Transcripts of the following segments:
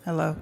Hello.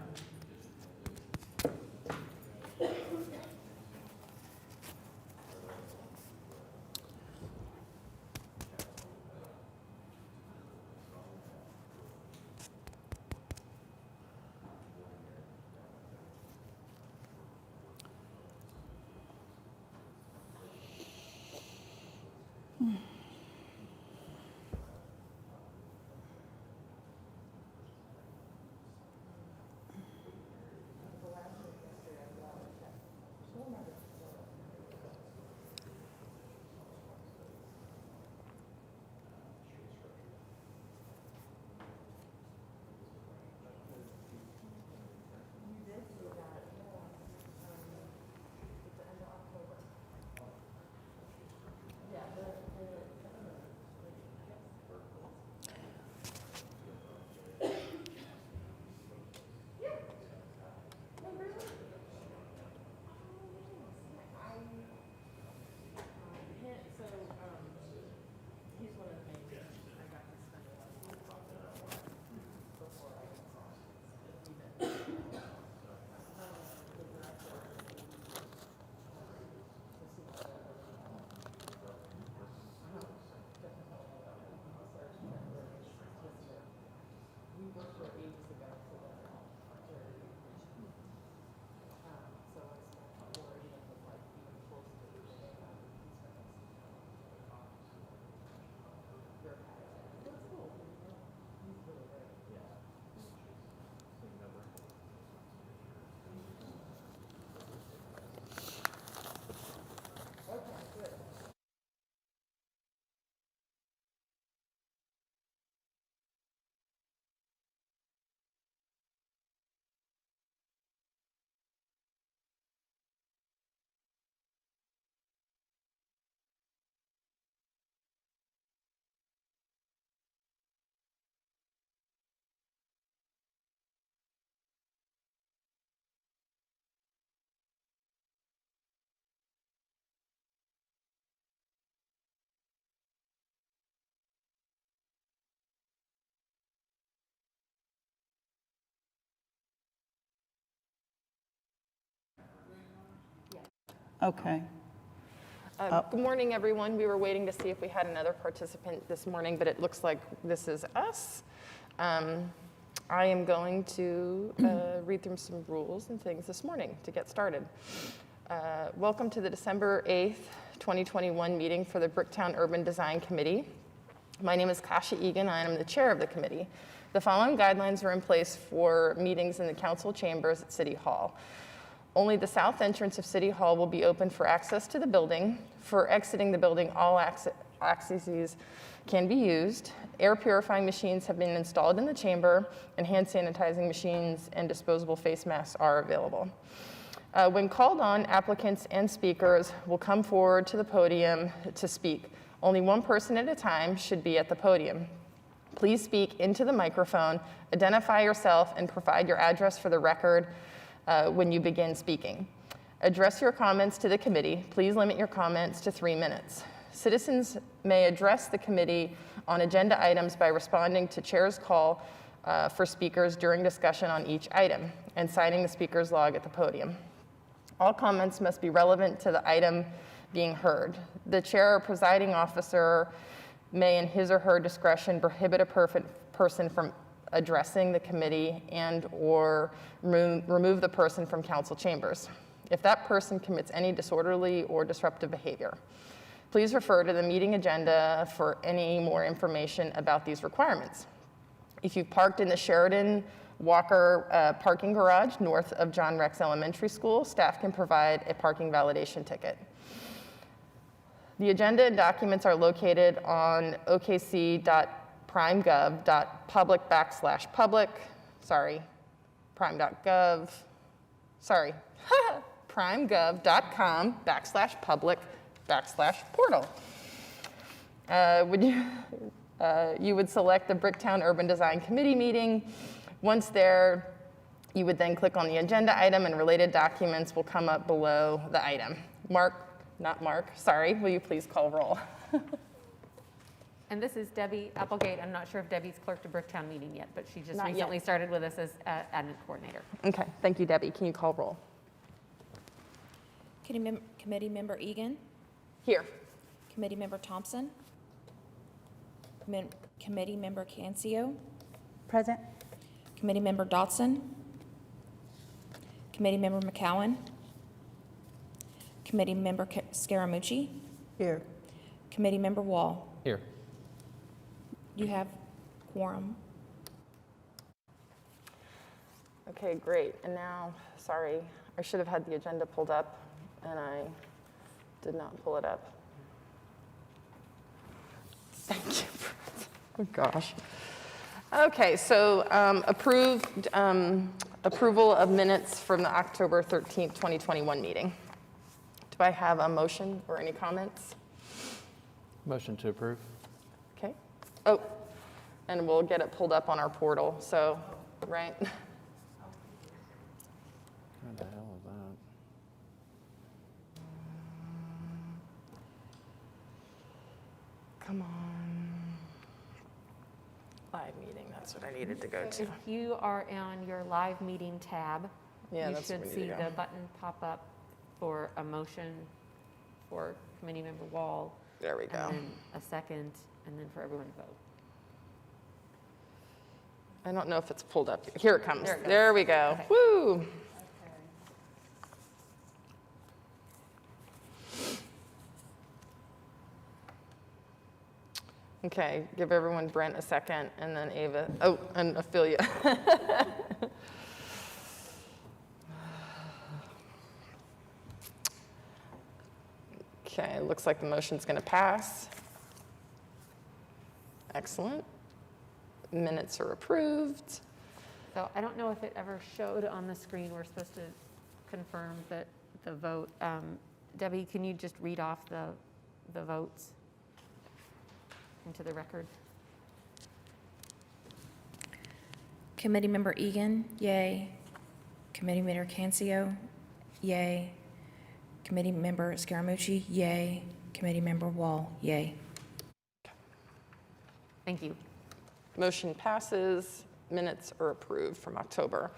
Okay. Good morning, everyone. We were waiting to see if we had another participant this morning, but it looks like this is us. I am going to read through some rules and things this morning to get started. Welcome to the December 8th, 2021 meeting for the Bricktown Urban Design Committee. My name is Kasia Egan. I am the chair of the committee. The following guidelines are in place for meetings in the council chambers at City Hall. Only the south entrance of City Hall will be open for access to the building. For exiting the building, all accesses can be used. Air purifying machines have been installed in the chamber, and hand sanitizing machines and disposable face masks are available. When called on, applicants and speakers will come forward to the podium to speak. Only one person at a time should be at the podium. Please speak into the microphone, identify yourself, and provide your address for the record when you begin speaking. Address your comments to the committee. Please limit your comments to 3 minutes. Citizens may address the committee on agenda items by responding to chair's call for speakers during discussion on each item and signing the speaker's log at the podium. All comments must be relevant to the item being heard. The chair or presiding officer may, in his or her discretion, prohibit a person from addressing the committee and or remove the person from council chambers if that person commits any disorderly or disruptive behavior. Please refer to the meeting agenda for any more information about these requirements. If you've parked in the Sheridan Walker parking garage north of John Rex Elementary School, staff can provide a parking validation ticket. The agenda and documents are located on okc.primegov.public/public, prime.gov, primegov.com/public/portal. You would select the Bricktown Urban Design Committee meeting. Once there, you would then click on the agenda item and related documents will come up below the item. Will you please call roll? And this is Debbie Applegate. I'm not sure if Debbie's clerk to Bricktown meeting yet, but she just Not yet. recently started with us as admin coordinator. Okay, thank you, Debbie. Can you call roll? Committee Member Egan, Here. Committee Member Thompson, Committee Member Cancio, Present. Committee Member Dotson, Committee Member McCowan, Committee Member Scaramucci, Here. Committee Member Wall. Here. You have quorum. Okay, great. And now, sorry, I should have had the agenda pulled up, and I did not pull it up. Thank you. Oh, gosh. Okay, so approval of minutes from the October 13th, 2021 meeting. Do I have a motion or any comments? Motion to approve. Okay. Oh, and we'll get it pulled up on our portal, so, right? What the hell is that? Come on. Live meeting, that's what I needed to go to. If you are on your live meeting tab, Yeah, you that's where should we see need to go. the button pop up for a motion for Committee Member Wall. There we go. And then a second, and then for everyone to vote. I don't know if it's pulled up. Here it comes. There it goes. There we go. Okay. Woo! Okay, give everyone Brent a second, and then Ava. Oh, and Ophelia. Okay, looks like the motion's going to pass. Excellent. Minutes are approved. So I don't know if it ever showed on the screen. We're supposed to confirm that the vote. Debbie, can you just read off the votes into the record? Committee Member Egan, yay. Committee Member Cancio, yay. Committee Member Scaramucci, yay. Committee Member Wall, yay. Thank you. Motion passes. Minutes are approved from October.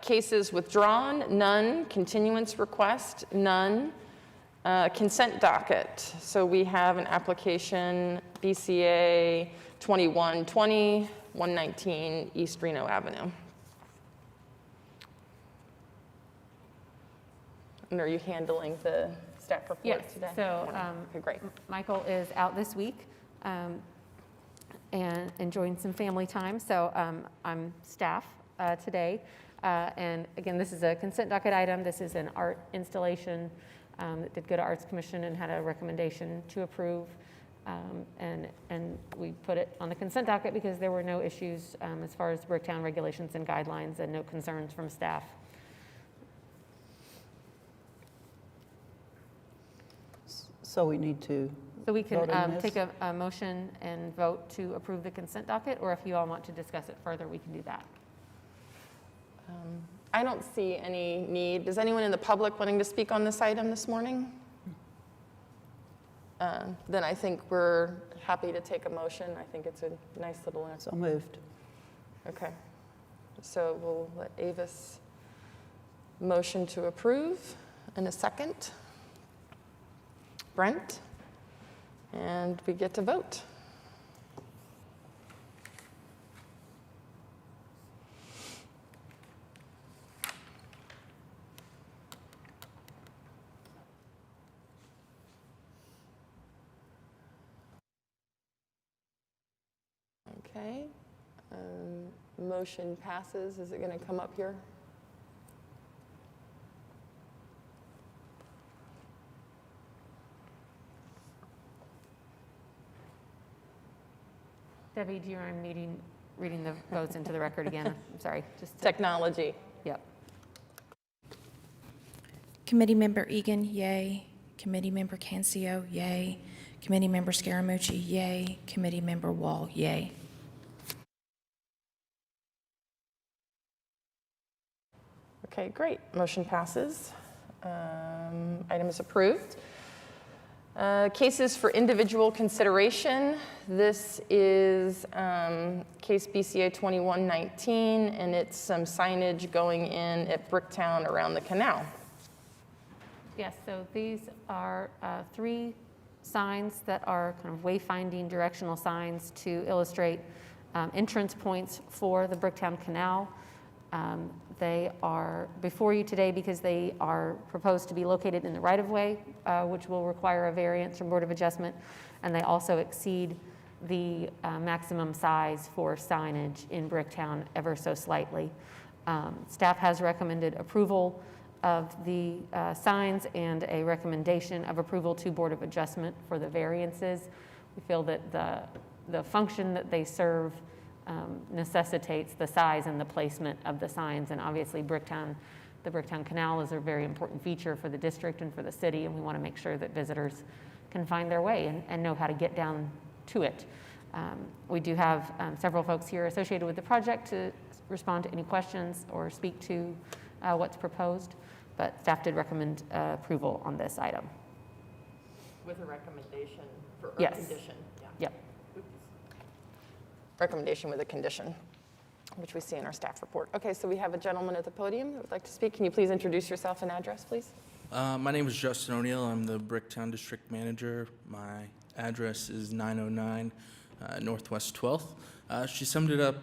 Cases withdrawn, none. Continuance request, none. Consent docket. So we have an application, BCA 2120, 119 East Reno Avenue. And are you handling the staff report Yes, today? so Okay, great. Michael is out this week and enjoying some family time, so I'm staff today. And again, this is a consent docket item. This is an art installation that did go to Arts Commission and had a recommendation to approve. And we put it on the consent docket because there were no issues as far as Bricktown regulations and guidelines and no concerns from staff. So we need to, So we can Vote on this? take a motion and vote to approve the consent docket, or if you all want to discuss it further, we can do that. I don't see any need. Is anyone in the public wanting to speak on this item this morning? Then I think we're happy to take a motion. I think it's a nice little answer. so moved. Okay. So we'll let Avis motion to approve in a second. Brent? And we get to vote. Okay. Motion passes. Is it going to come up here? Debbie, do you mind reading the votes into the record again? I'm sorry, just, Technology. yep. Committee Member Egan, yay. Committee Member Cancio, yay. Committee Member Scaramucci, yay. Committee Member Wall, yay. Okay, great. Motion passes. Item is approved. Cases for individual consideration. This is case BCA 2119, and it's some signage going in at Bricktown around the canal. Yes, so these are 3 signs that are kind of wayfinding directional signs to illustrate entrance points for the Bricktown Canal. They are before you today because they are proposed to be located in the right-of-way, which will require a variance from Board of Adjustment, and they also exceed the maximum size for signage in Bricktown ever so slightly. Staff has recommended approval of the signs and a recommendation of approval to Board of Adjustment for the variances. We feel that the function that they serve necessitates the size and the placement of the signs, and obviously the Bricktown Canal is a very important feature for the district and for the city, and we want to make sure that visitors can find their way and know how to get down to it. We do have several folks here associated with the project to respond to any questions or speak to what's proposed, but staff did recommend approval on this item. With a recommendation for Yes. condition. Yeah. Yep. Recommendation with a condition, which we see in our staff report. Okay, so we have a gentleman at the podium that would like to speak. Can you please introduce yourself and address, please? My name is Justin O'Neill. I'm the Bricktown District Manager. My address is 909 Northwest 12th. She summed it up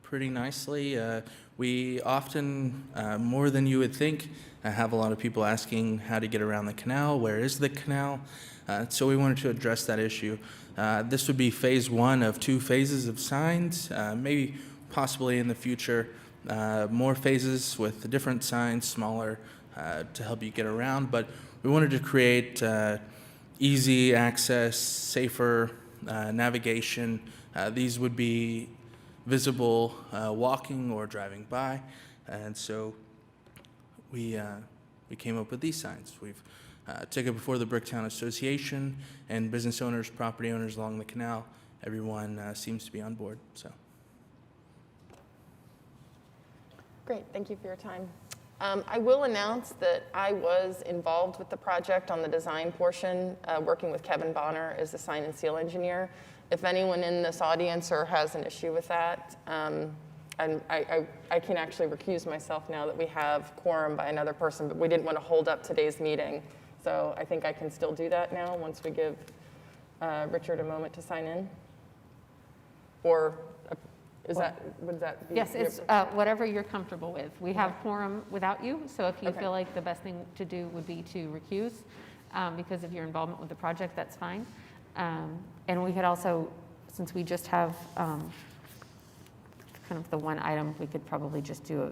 pretty nicely. We often, more than you would think, have a lot of people asking how to get around the canal. Where is the canal? So we wanted to address that issue. This would be phase 1 of 2 phases of signs, maybe possibly in the future, more phases with different signs, smaller, to help you get around. But we wanted to create easy access, safer navigation. These would be visible walking or driving by, and so we came up with these signs. We've took it before the Bricktown Association and business owners, property owners along the canal. Everyone seems to be on board. So, Great, thank you for your time. I will announce that I was involved with the project on the design portion, working with Kevin Bonner as the sign and seal engineer. If anyone in this audience or has an issue with that, and I can actually recuse myself now that we have quorum by another person, but we didn't want to hold up today's meeting. So I think I can still do that now once we give Richard a moment to sign in. Or would that be? Yes, it's whatever you're comfortable with. We have quorum without you, so if you Okay. feel like the best thing to do would be to recuse because of your involvement with the project, that's fine. And we could also, since we just have kind of the one item, we could probably just do a,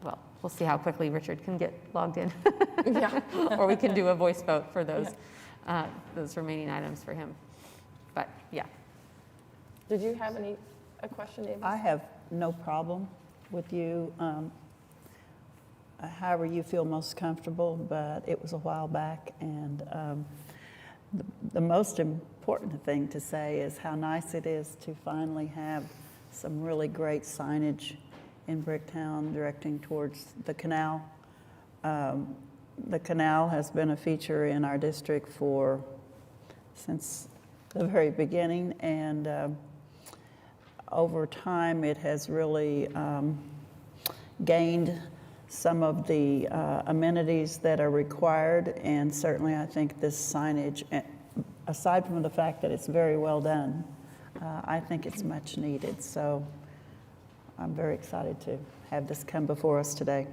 well, we'll see how quickly Richard can get logged in. Yeah. Or we can do a voice vote for those remaining items for him. But yeah. Did you have a question, David? I have no problem with you, however you feel most comfortable, but it was a while back, and the most important thing to say is how nice it is to finally have some really great signage in Bricktown directing towards the canal. The canal has been a feature in our district since the very beginning, and over time it has really gained some of the amenities that are required, and certainly I think this signage, aside from the fact that it's very well done, I think it's much needed. So I'm very excited to have this come before us today.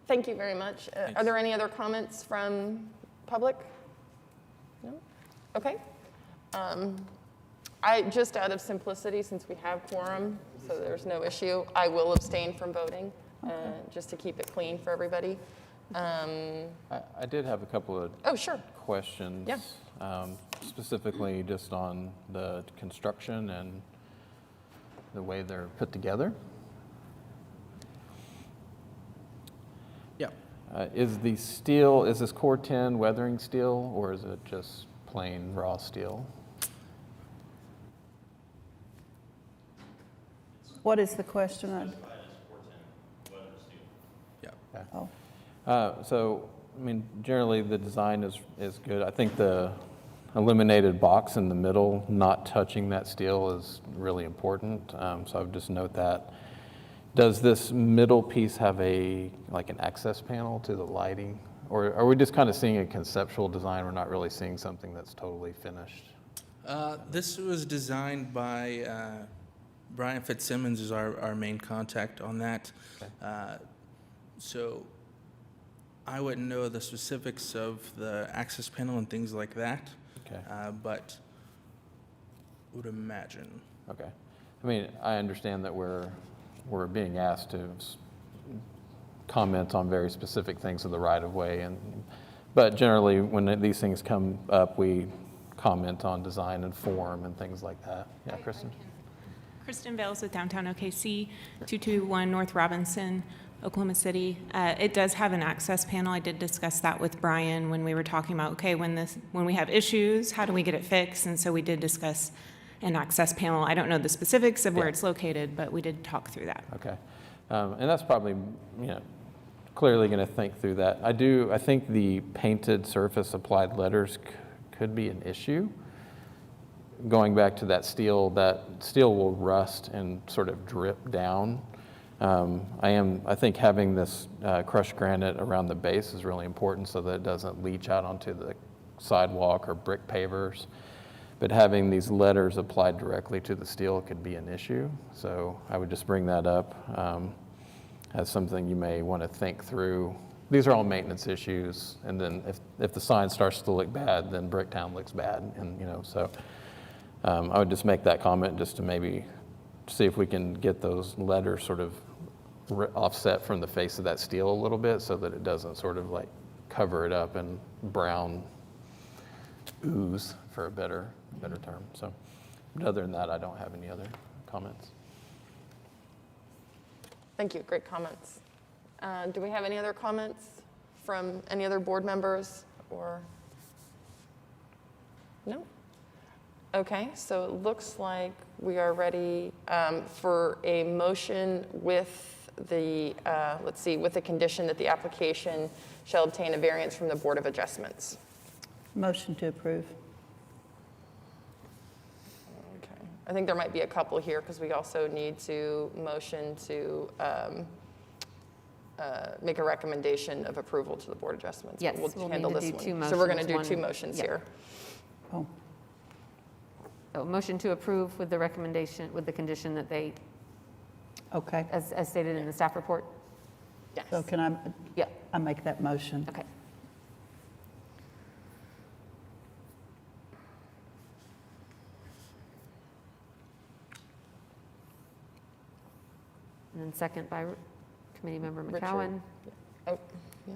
Thank you very much. Are there any other comments from public? No? Okay. I, just out of simplicity, since we have quorum, so there's no issue, I will abstain from voting, just to keep it clean for everybody. I did have a couple of Oh, sure. questions. Yeah. Specifically just on the construction and the way they're put together. yeah. Is the steel, is this Core 10 weathering steel, or is it just plain raw steel? What is the question? Yeah. Oh, So, I mean, generally, the design is good. I think the illuminated box in the middle, not touching that steel is really important. So I would just note that. Does this middle piece have like an access panel to the lighting? Or are we just kind of seeing a conceptual design? We're not really seeing something that's totally finished? This was designed by Brian Fitzsimmons is our main contact on that. Okay. So I wouldn't know the specifics of the access panel and things like that, Okay. but would imagine. Okay. I mean, I understand that we're being asked to comment on very specific things of the right-of-way, but generally, when these things come up, we comment on design and form and things like that. Yeah, Kristen? Kristen Bales with Downtown OKC, 221 North Robinson, Oklahoma City. It does have an access panel. I did discuss that with Brian when we were talking about, okay, when we have issues, how do we get it fixed? And so we did discuss an access panel. I don't know the specifics of where it's located, but we did talk through that. Okay. And that's probably, clearly going to think through that. I think the painted surface applied letters could be an issue. Going back to that steel will rust and sort of drip down. I think having this crushed granite around the base is really important so that it doesn't leach out onto the sidewalk or brick pavers. But having these letters applied directly to the steel could be an issue. So I would just bring that up as something you may want to think through. These are all maintenance issues, and then if the sign starts to look bad, then Bricktown looks bad, and so I would just make that comment just to maybe see if we can get those letters sort of offset from the face of that steel a little bit, so that it doesn't sort of like cover it up in brown ooze, for a better term. So, but other than that, I don't have any other comments. Thank you, great comments. Do we have any other comments from any other board members or? No? Okay, so it looks like we are ready for a motion with the, with the condition that the application shall obtain a variance from the Board of Adjustments. Motion to approve. Okay, I think there might be a couple here because we also need to motion to make a recommendation of approval to the Board of Adjustments. Yes, We'll we'll handle need to this do one. two So we're going to motions, do two one- motions yeah. here. Oh, So motion to approve with the recommendation, with the condition that they, okay. as stated in the staff report? Yes. So can Yeah, I make that motion? okay. And then second by Committee Member Richard. McCowan. Oh, yeah.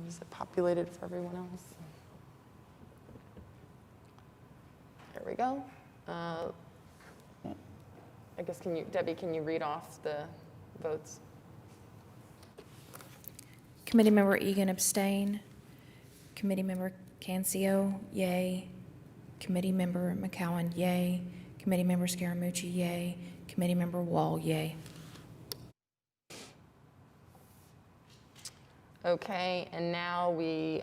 Is it populated for everyone else? There we go. I guess, Debbie, can you read off the votes? Committee Member Egan abstain. Committee Member Cancio, yay. Committee Member McCowan, yay. Committee Member Scaramucci, yay. Committee Member Wall, yay. Okay, and now we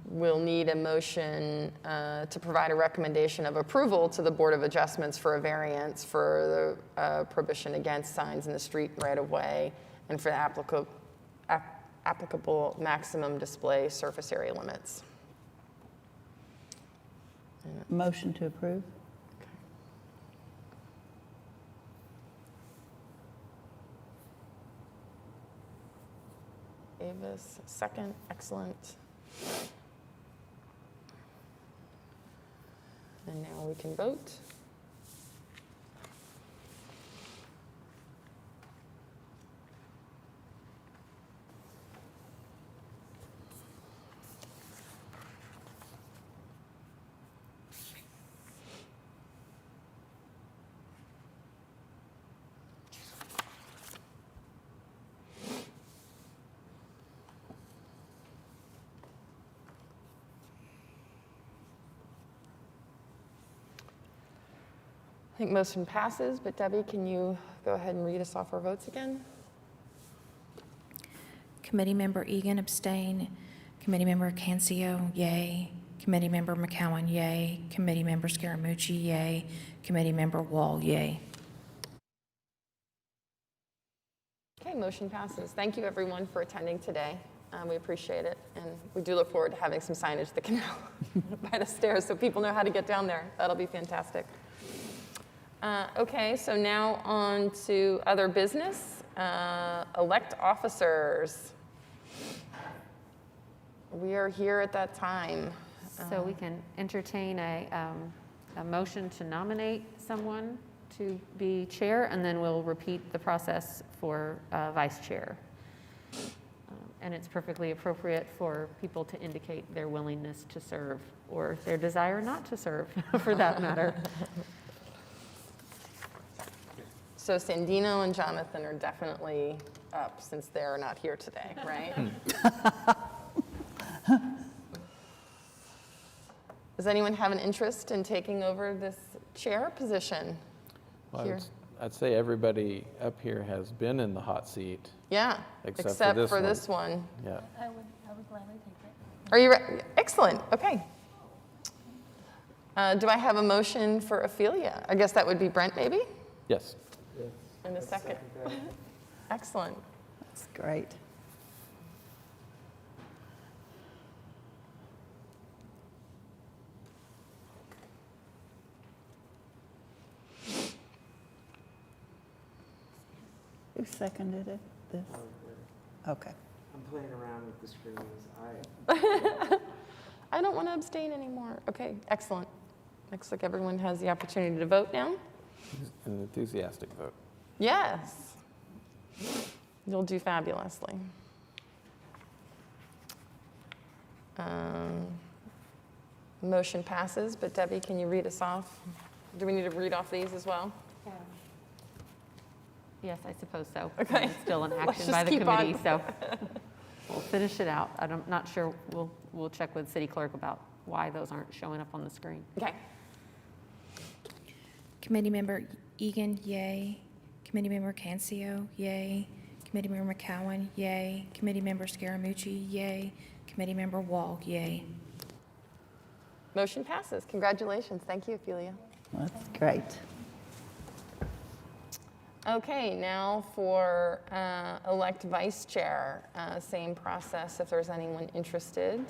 will need a motion to provide a recommendation of approval to the Board of Adjustments for a variance for the prohibition against signs in the street right-of-way and for the applicable maximum display surface area limits. Motion to approve? Avis, second, excellent. And now we can vote. think motion passes, but Debbie, can you go ahead and read us off our votes again? Committee Member Egan abstain. Committee Member Cancio, yay. Committee Member McCowan, yay. Committee Member Scaramucci, yay. Committee Member Wall, yay. Okay, motion passes. Thank you, everyone, for attending today. We appreciate it, and we do look forward to having some signage at the canal by the stairs so people know how to get down there. That'll be fantastic. Okay, so now on to other business. Elect officers. We are here at that time. So we can entertain a motion to nominate someone to be chair, and then we'll repeat the process for vice chair. And it's perfectly appropriate for people to indicate their willingness to serve or their desire not to serve, for that matter. So Sandino and Jonathan are definitely up since they're not here today, right? Does anyone have an interest in taking over this chair position? Well, Here. I'd say everybody up here has been in the hot seat. Yeah, Except for except this for one. this one. Yeah. I would gladly take it. Are you ready? Excellent, okay. Do I have a motion for Ophelia? I guess that would be Brent, maybe, Yes. in a second. Excellent. That's great. Who seconded it? This? Okay. I'm playing around with the screens. I don't want to abstain anymore. Okay, excellent. Looks like everyone has the opportunity to vote now. An enthusiastic vote. Yes. You'll do fabulously. Motion passes, but Debbie, can you read us off? Do we need to read off these as well? Yes, I suppose so. Okay. It's still an Let's action by just the keep on. committee, so we'll finish it out. I'm not sure, we'll check with city clerk about why those aren't showing up on the screen. Okay. Committee Member Egan, yay. Committee Member Cancio, yay. Committee Member McCowan, yay. Committee Member Scaramucci, yay. Committee Member Wall, yay. Motion passes. Congratulations. Thank you, Ophelia. That's great. Okay, now for elect vice chair. Same process if there's anyone interested.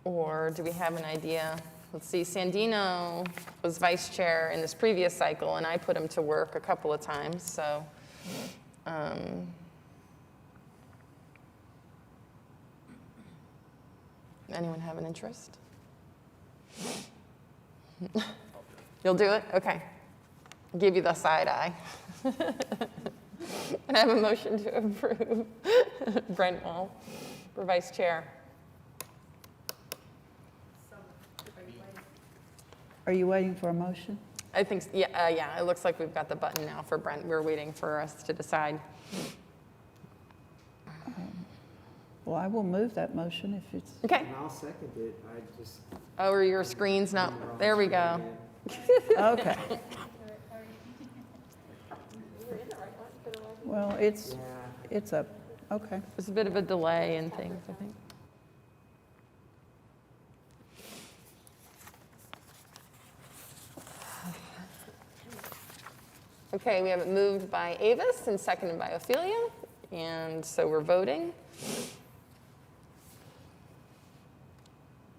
Or do we have an idea? Let's see, Sandino was vice chair in this previous cycle, and I put him to work a couple of times, so. Anyone have an interest? You'll do it? Okay. I'll give you the side eye. And I have a motion to approve Brent Wall for vice chair. Are you waiting for a motion? I think, yeah, it looks like we've got the button now for Brent. We're waiting for us to decide. Well, I will move that motion if it's, Okay. And I'll second it. I just. Oh, are your screens not, there we go. okay. Well, it's up, okay. There's a bit of a delay in things, I think. Okay, we have it moved by Avis and seconded by Ophelia, and so we're voting.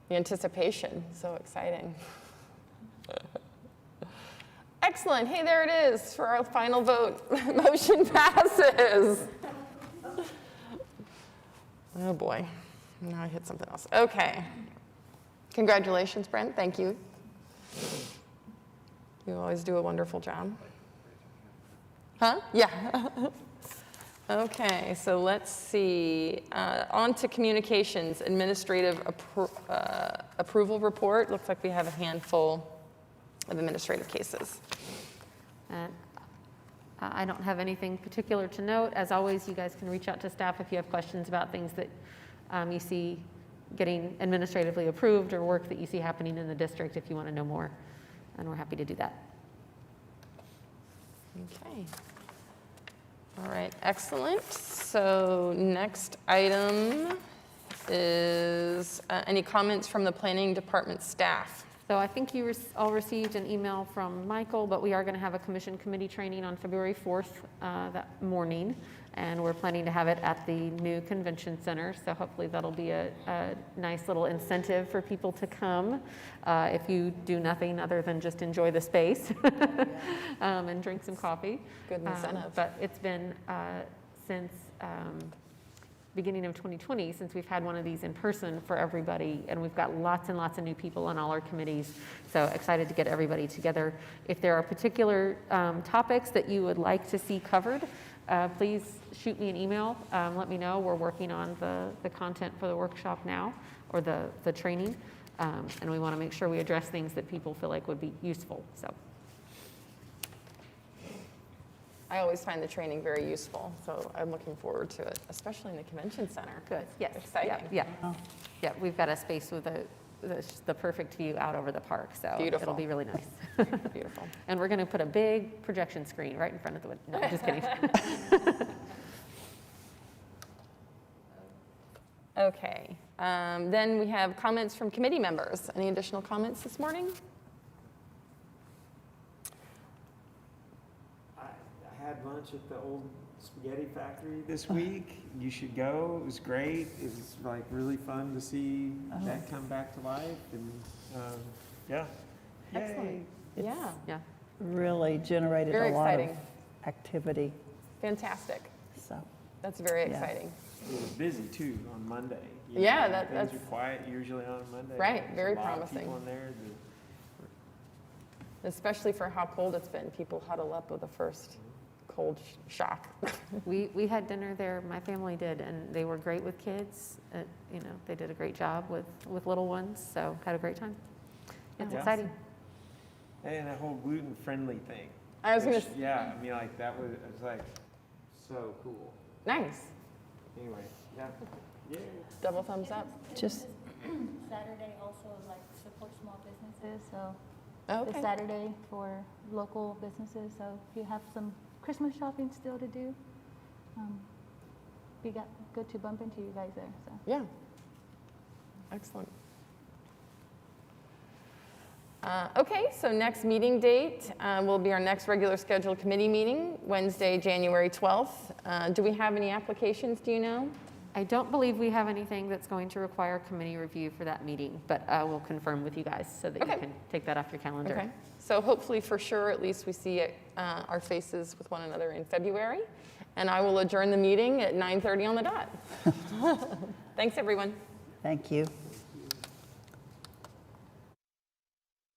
The anticipation, so exciting. Excellent, hey, there it is for our final vote. Motion passes. Oh boy, now I hit something else. Okay. Congratulations, Brent, thank you. You always do a wonderful job. Huh? Yeah. Okay, so let's see. On to communications, administrative approval report. Looks like we have a handful of administrative cases. And I don't have anything particular to note. As always, you guys can reach out to staff if you have questions about things that you see getting administratively approved or work that you see happening in the district if you want to know more. And we're happy to do that. Okay. All right, excellent. So next item is any comments from the planning department staff? So I think you all received an email from Michael, but we are going to have a commission committee training on February 4th that morning, and we're planning to have it at the new convention center. So hopefully that'll be a nice little incentive for people to come if you do nothing other than just enjoy the space and drink some coffee. Good incentive. But it's been since beginning of 2020 since we've had one of these in person for everybody, and we've got lots and lots of new people on all our committees, so excited to get everybody together. If there are particular topics that you would like to see covered, please shoot me an email, let me know. We're working on the content for the workshop now, or the training, and we want to make sure we address things that people feel like would be useful. So. I always find the training very useful, so I'm looking forward to it, especially in the convention center. Good, yes. Exciting. Yeah, yeah, we've got a space with the perfect view out over the park, so Beautiful. it'll be really nice. Beautiful. And we're going to put a big projection screen right in front of the window. No, I'm just kidding. Okay, then we have comments from committee members. Any additional comments this morning? I had lunch at the old spaghetti factory this week. You should go. It was great. It was like really fun to see that come back to life. And yeah. Excellent. Yay. Yeah, Yeah. Really generated Very a lot of exciting. activity, fantastic. so. That's very Yeah. exciting. It was busy too on Monday. You Yeah, know, that- things that's- are quiet usually on Monday. Right, There's very a lot of promising. people in there. Especially for how cold it's been. People huddle up with the first cold shock. We had dinner there, my family did, and they were great with kids. You know, they did a great job with little ones, so had a great time. It's Yeah. exciting. And that whole gluten-friendly thing. I was gonna which, yeah, I mean, like, that was, it was like, so cool. Nice. Anyway, yeah. Yay. Double thumbs up. Just, Saturday also like support small businesses, so Oh, it's okay. Saturday for local businesses, so if you have some Christmas shopping still to do, be good to bump into you guys there, so. Yeah. Excellent. Okay, so next meeting date will be our next regular scheduled committee meeting, Wednesday, January 12th. Do we have any applications, do you know? I don't believe we have anything that's going to require committee review for that meeting, but we'll confirm with you guys so that Okay. you can take that off your calendar. Okay. So hopefully for sure, at least we see our faces with one another in February. And I will adjourn the meeting at 9:30 on the dot. Thanks, everyone. thank you.